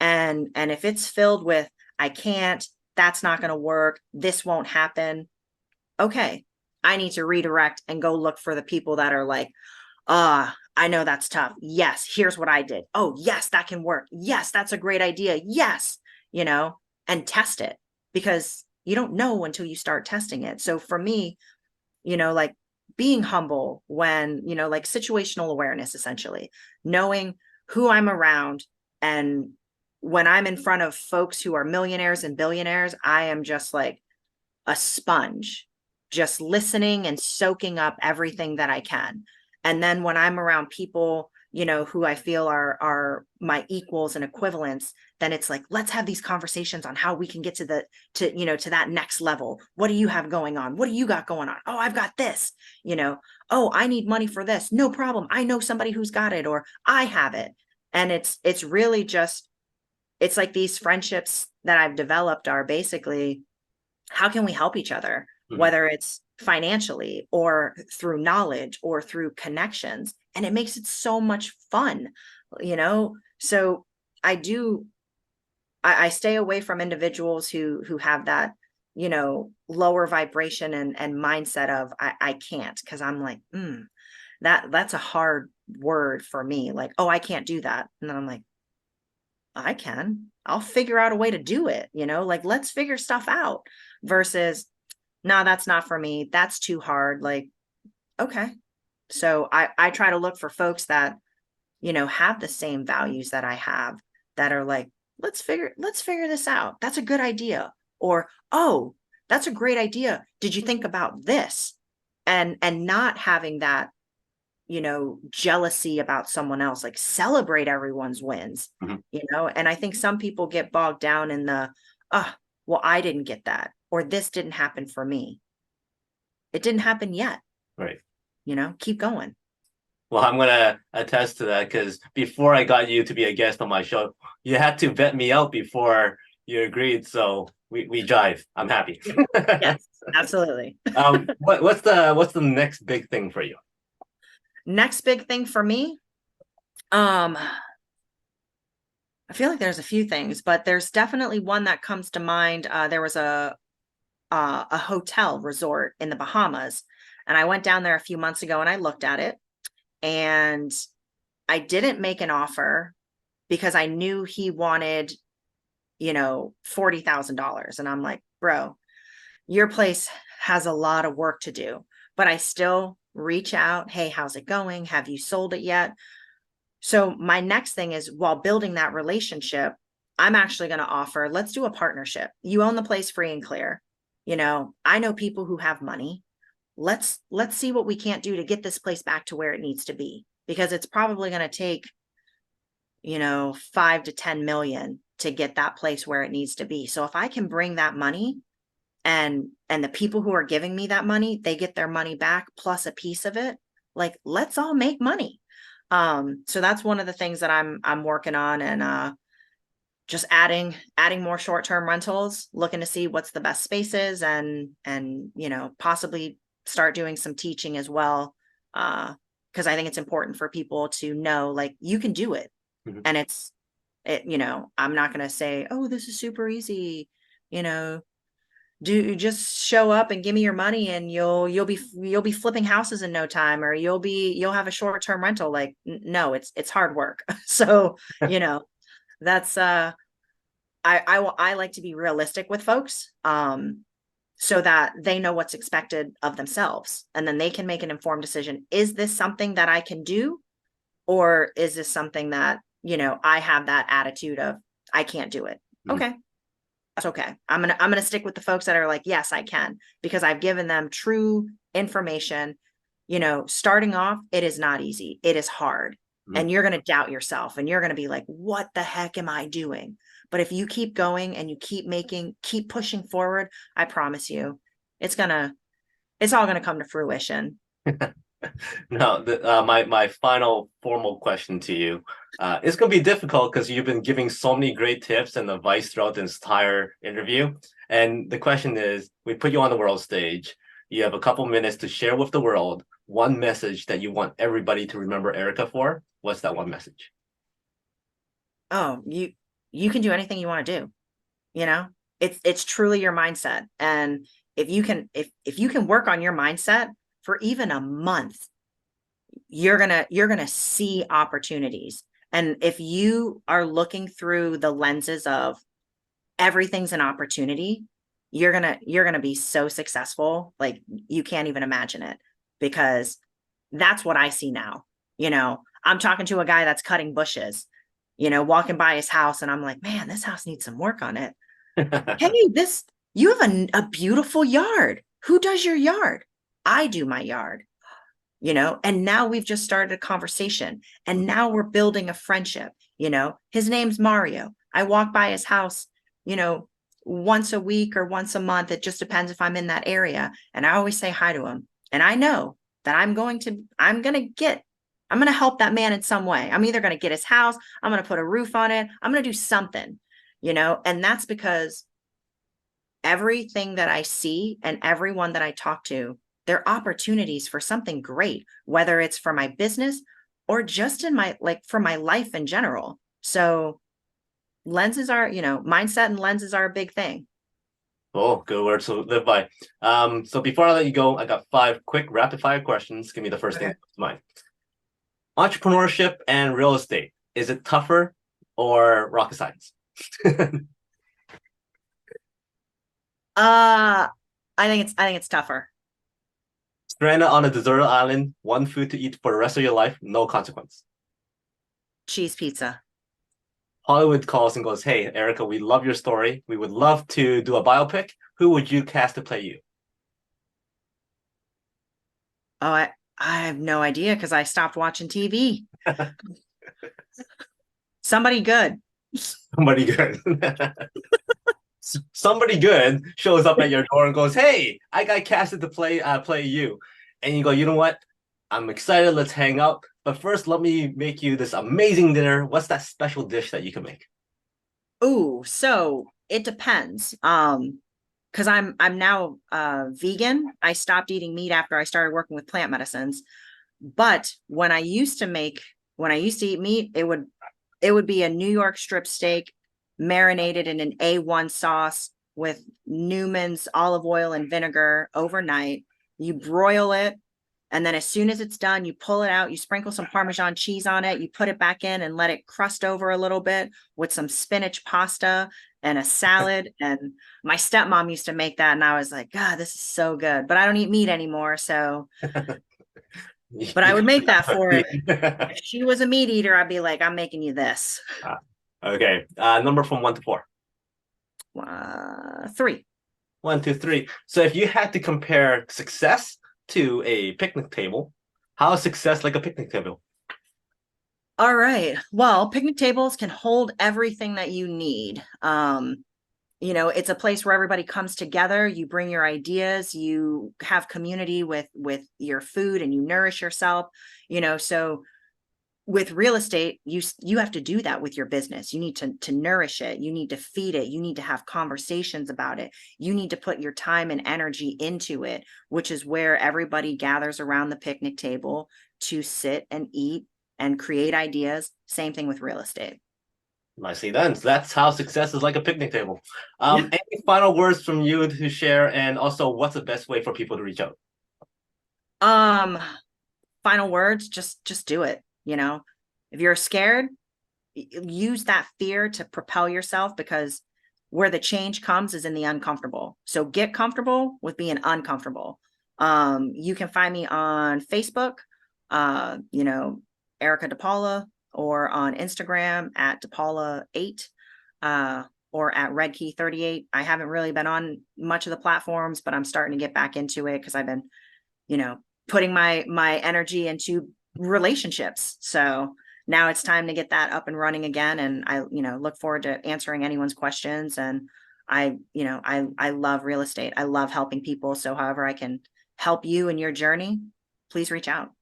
And if it's filled with, I can't, that's not going to work, this won't happen. Okay, I need to redirect and go look for the people that are like, I know that's tough. Yes, here's what I did. Oh, yes, that can work. Yes, that's a great idea. Yes, and test it, because you don't know until you start testing it. So for me, like being humble when, like situational awareness, essentially knowing who I'm around. And when I'm in front of folks who are millionaires and billionaires, I am just like a sponge, just listening and soaking up everything that I can. And then when I'm around people, who I feel are my equals and equivalents, then it's like, let's have these conversations on how we can get to that next level. What do you have going on? What do you got going on? Oh, I've got this, oh, I need money for this. No problem. I know somebody who's got it, or I have it. And it's really just, it's like these friendships that I've developed are basically, how can we help each other, whether it's financially or through knowledge or through connections. And it makes it so much fun, so I stay away from individuals who have that, lower vibration and mindset of I can't, because I'm like, that's a hard word for me, like, oh, I can't do that. And then I'm like, I'll figure out a way to do it, like, let's figure stuff out, versus, no, that's not for me, that's too hard. Like, okay. So I try to look for folks that, have the same values that I have, that are like, let's figure this out. That's a good idea. Or, oh, that's a great idea. Did you think about this? And not having that, jealousy about someone else, like celebrate everyone's wins, and I think some people get bogged down in the, well, I didn't get that, or this didn't happen for me. It didn't happen yet. Right. Keep going. Well, I'm gonna attest to that, because before I got you to be a guest on my show, you had to vet me out before you agreed. So we jive. I'm happy. Yes, absolutely. What's the next big thing for you? Next big thing for me, I feel like there's a few things, but there's definitely one that comes to mind. There was a hotel resort in the Bahamas, and I went down there a few months ago, and I looked at it, and I didn't make an offer because I knew he wanted $40,000. And I'm like, bro, your place has a lot of work to do, but I still reach out. Hey, how's it going? Have you sold it yet? So my next thing is, while building that relationship, I'm actually going to offer, let's do a partnership. You own the place free and clear. I know people who have money. Let's see what we can't do to get this place back to where it needs to be, because it's probably going to take, 5 to 10 million to get that place where it needs to be. So if I can bring that money, and the people who are giving me that money, they get their money back plus a piece of it, like, let's all make money. So that's one of the things that I'm working on, and just adding more short-term rentals, looking to see what's the best spaces, and possibly start doing some teaching as well, because I think it's important for people to know, like, you can do it. Mhm. And I'm not going to say, oh, this is super easy, just show up and give me your money and you'll be flipping houses in no time, or you'll have a short-term rental. Like, no, it's hard work. So that's I like to be realistic with folks, so that they know what's expected of themselves, and then they can make an informed decision. Is this something that I can do, or is this something that I have that attitude of, I can't do it? Mhm. Okay, that's okay. I'm gonna stick with the folks that are like, yes, I can, because I've given them true information. Starting off, it is not easy. It is hard. Mhm. And you're gonna doubt yourself, and you're gonna be like, what the heck am I doing? But if you keep going and you keep pushing forward, I promise you, it's all gonna come to fruition. Now, my final formal question to you, it's going to be difficult because you've been giving so many great tips and advice throughout this entire interview. And the question is, we put you on the world stage. You have a couple minutes to share with the world one message that you want everybody to remember ERICKA for. What's that one message? Oh, you can do anything you want to do. It's truly your mindset. And if you can work on your mindset for even a month, you're gonna see opportunities. And if you are looking through the lenses of everything's an opportunity, you're gonna be so successful, like, you can't even imagine it, because that's what I see now. I'm talking to a guy that's cutting bushes, walking by his house, and I'm like, man, this house needs some work on it. Hey, you have a beautiful yard. Who does your yard? I do my yard. And now we've just started a conversation, and now we're building a friendship. His name's Mario. I walk by his house, once a week or once a month. It just depends if I'm in that area. And I always say hi to him. And I know that I'm going to help that man in some way. I'm either going to get his house, I'm going to put a roof on it, I'm going to do something, and that's because everything that I see and everyone that I talk to, they're opportunities for something great, whether it's for my business or just for my life in general. So lenses are, mindset and lenses are a big thing. Oh, good words to live by. So before I let you go, I got 5 quick rapid fire questions. Give me the first thing that comes to mind. Entrepreneurship and real estate. Is it tougher or rocket science? I think it's tougher. Stranded on a deserted island, one food to eat for the rest of your life, no consequence. Cheese pizza. Hollywood calls and goes, hey, ERICKA, we love your story. We would love to do a biopic. Who would you cast to play you? Oh, I have no idea, because I stopped watching TV. Somebody good. Somebody good. Somebody good shows up at your door and goes, hey, I got casted to play you. And you go, you know what? I'm excited. Let's hang out. But first, let me make you this amazing dinner. What's that special dish that you can make? Ooh, so it depends. Because I'm now vegan. I stopped eating meat after I started working with plant medicines. But when I used to eat meat, it would be a New York strip steak marinated in an A1 sauce with Newman's olive oil and vinegar overnight. You broil it, And then as soon as it's done, you pull it out, you sprinkle some Parmesan cheese on it, you put it back in and let it crust over a little bit with some spinach pasta and a salad. And my stepmom used to make that, and I was like, God, this is so good. But I don't eat meat anymore, so but I would make that for her. If she was a meat eater, I'd be like, I'm making you this. Okay. Number from 1 to 4. 3. 1, 2, 3. So if you had to compare success to a picnic table, how is success like a picnic table? All right. Well, picnic tables can hold everything that you need. It's a place where everybody comes together. You bring your ideas, you have community with your food, and you nourish yourself. So with real estate, you have to do that with your business. You need to nourish it. You need to feed it. You need to have conversations about it. You need to put your time and energy into it, which is where everybody gathers around the picnic table to sit and eat and create ideas. Same thing with real estate. Nicely done. So that's how success is like a picnic table. Any final words from you to share, and also what's the best way for people to reach out? Final words, just do it. If you're scared, use that fear to propel yourself, because where the change comes is in the uncomfortable. So get comfortable with being uncomfortable. You can find me on Facebook, ERICKA De PAULA, or on Instagram at DePaula8, or at RedKey38. I haven't really been on much of the platforms, but I'm starting to get back into it because I've been, putting my energy into relationships. So now it's time to get that up and running again. And I, look forward to answering anyone's questions. And I love real estate. I love helping people. So however I can help you in your journey, please reach out.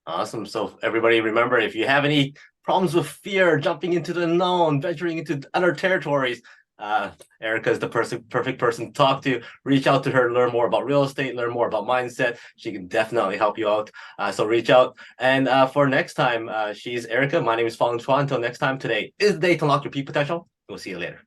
Awesome. So everybody, remember, if you have any problems with fear, jumping into the unknown, venturing into other territories, ERICKA is the perfect person to talk to. Reach out to her, learn more about real estate, learn more about mindset. She can definitely help you out. So reach out. And for next time, she's ERICKA. My name is Fong. Until next time, today is the day to unlock your peak potential. We'll see you later.